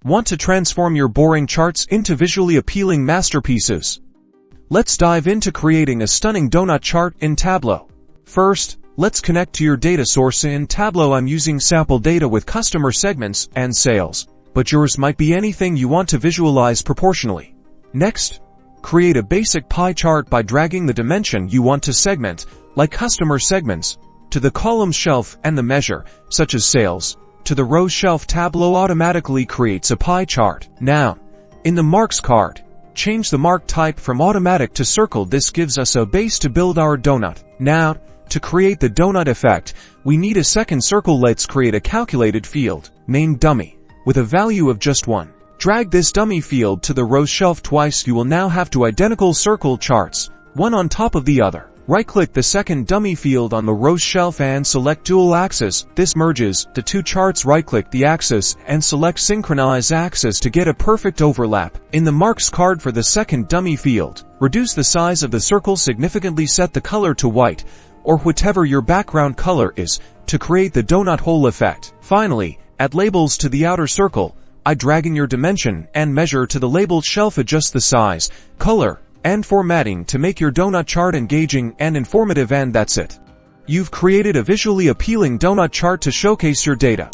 Want to transform your boring charts into visually appealing masterpieces? Let's dive into creating a stunning donut chart in Tableau. First, let's connect to your data source. In Tableau, I'm using sample data with customer segments and sales, but yours might be anything you want to visualize proportionally. Next, create a basic pie chart by dragging the dimension you want to segment, like customer segments, to the column shelf and the measure, such as sales, to the row shelf. Tableau automatically creates a pie chart. Now, in the marks card, change the mark type from automatic to circle. This gives us a base to build our donut. Now, to create the donut effect, we need a second circle. Let's create a calculated field, named dummy, with a value of just 1. Drag this dummy field to the row shelf twice. You will now have two identical circle charts, one on top of the other. Right-click the second dummy field on the row shelf and select dual axis. This merges the two charts. Right-click the axis and select synchronize axis to get a perfect overlap. In the marks card for the second dummy field, reduce the size of the circle significantly. Set the color to white, or whatever your background color is, to create the donut hole effect. Finally, add labels to the outer circle. Dragging your dimension and measure to the labeled shelf. Adjust the size, color, and formatting to make your donut chart engaging and informative. And that's it. You've created a visually appealing donut chart to showcase your data.